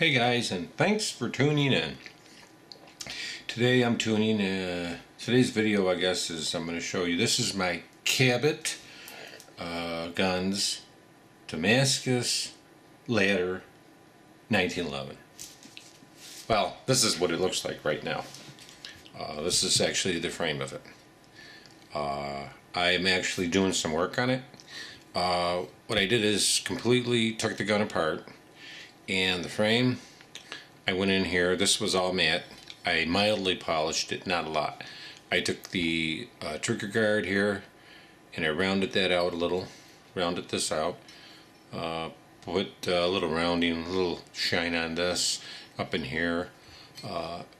Hey guys, and thanks for tuning in. Today I'm tuning in. Today's video, I guess, is I'm going to show you. This is my Cabot guns, Damascus ladder, 1911. Well, this is what it looks like right now. This is actually the frame of it. I'm actually doing some work on it. What I did is completely took the gun apart. And the frame, I went in here, this was all matte. I mildly polished it, not a lot. I took the trigger guard here and I rounded that out a little, rounded this out, put a little rounding, a little shine on this, up in here,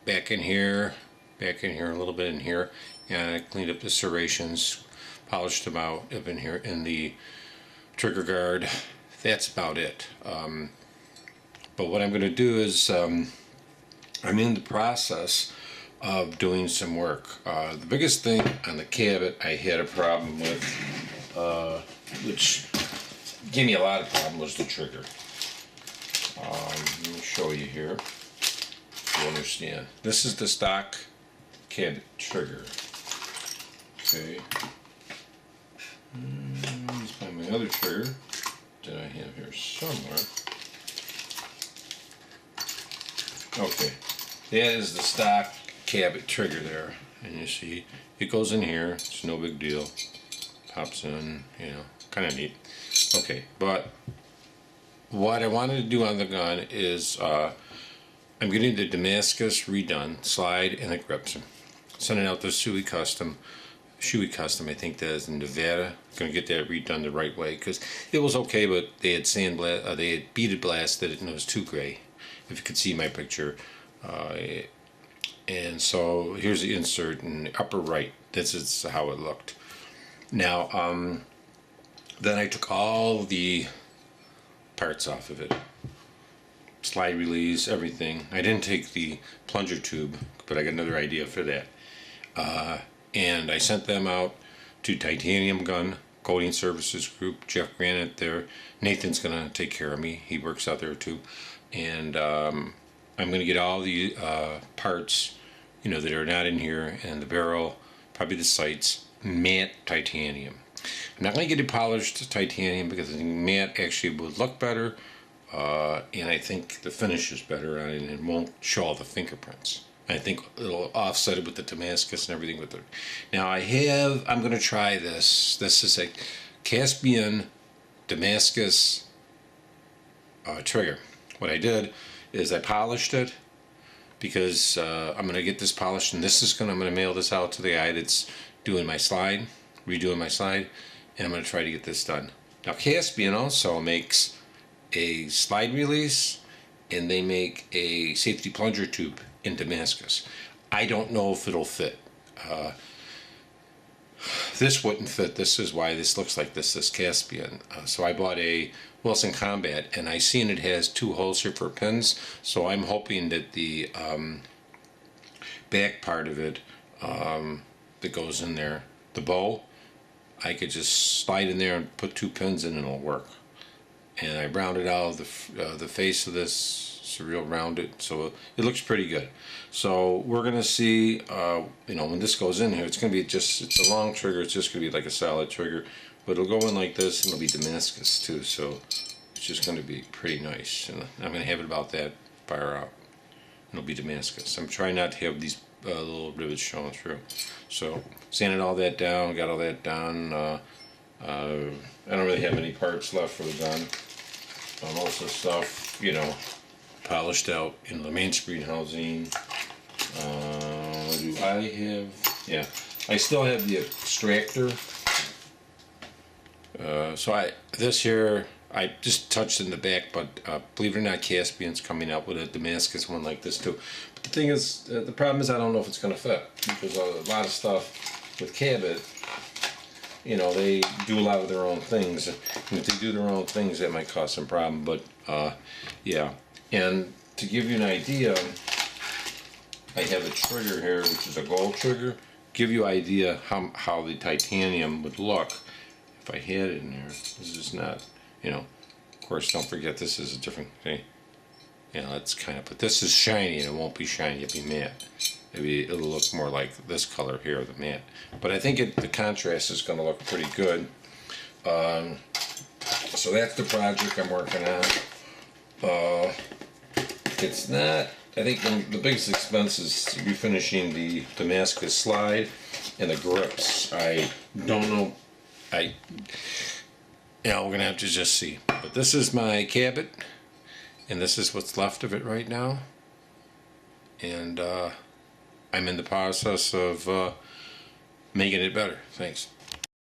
back in here, a little bit in here, and I cleaned up the serrations, polished them out up in here in the trigger guard. That's about it. But what I'm going to do is I'm in the process of doing some work. The biggest thing on the Cabot I had a problem with, which gave me a lot of problem, was the trigger. Let me show you here so you understand. This is the stock Cabot trigger. Okay. Let's find my other trigger that I have here somewhere. Okay, that is the stock Cabot trigger there, and you see it goes in here. It's no big deal. Pops in, you know, kind of neat. Okay, but what I wanted to do on the gun is I'm getting the Damascus redone, slide and the grips. Sending out the Shoei Custom. I think that is in Nevada. Going to get that redone the right way because it was okay, but they had they had beaded blasted it and it was too gray. If you could see my picture, and so here's the insert in the upper right. This is how it looked. Now, then I took all the parts off of it, slide release, everything. I didn't take the plunger tube, but I got another idea for that. And I sent them out to Titanium Gun Coating Services Group. Jeff Granite there. Nathan's gonna take care of me. He works out there too. And I'm going to get all the parts, you know, that are not in here, and the barrel, probably the sights, matte titanium. I'm not going to get it polished titanium because I think matte actually would look better, and I think the finish is better on it and it won't show all the fingerprints. I think it'll offset it with the Damascus and everything with it. Now I'm going to try this. This is a Caspian Damascus trigger. What I did is I polished it because I'm going to get this polished, and I'm going to mail this out to the guy that's doing my slide, redoing my slide, and I'm going to try to get this done. Now Caspian also makes a slide release, and they make a safety plunger tube in Damascus. I don't know if it'll fit. This wouldn't fit. This is why this looks like this Caspian. So I bought a Wilson Combat, and I seen it has 2 holes here for pins, so I'm hoping that the back part of it that goes in there, the bow, I could just slide in there and put 2 pins in and it'll work. And I rounded out the face of this. It's real rounded, so it looks pretty good. So we're gonna see, you know, when this goes in here, it's gonna be it's a long trigger. It's just gonna be like a solid trigger, but it'll go in like this, and it'll be Damascus too. So it's just gonna be pretty nice. And I'm gonna have it about that far out. It'll be Damascus. I'm trying not to have these little rivets showing through. So sanded all that down, got all that done. I don't really have any parts left for the gun. Most of the stuff, you know, polished out in the main screen housing. Do I have? Yeah, I still have the extractor. So this here I just touched in the back, but believe it or not, Caspian's coming out with a Damascus one like this too. But the thing is, the problem is I don't know if it's going to fit, because a lot of stuff with Cabot, you know, they do a lot of their own things, and if they do their own things, that might cause some problem. But yeah, and to give you an idea, I have a trigger here, which is a gold trigger. Give you an idea how the titanium would look if I had it in there. This is not, you know, of course, don't forget this is a different thing. You know, that's kind of, but this is shiny and it won't be shiny, it'll be matte. Maybe it'll look more like this color here, the matte. But I think the contrast is going to look pretty good. So that's the project I'm working on. It's not, I think the biggest expense is refinishing the Damascus slide and the grips. I don't know, we're going to have to just see. But this is my Cabot, and this is what's left of it right now. And I'm in the process of making it better. Thanks.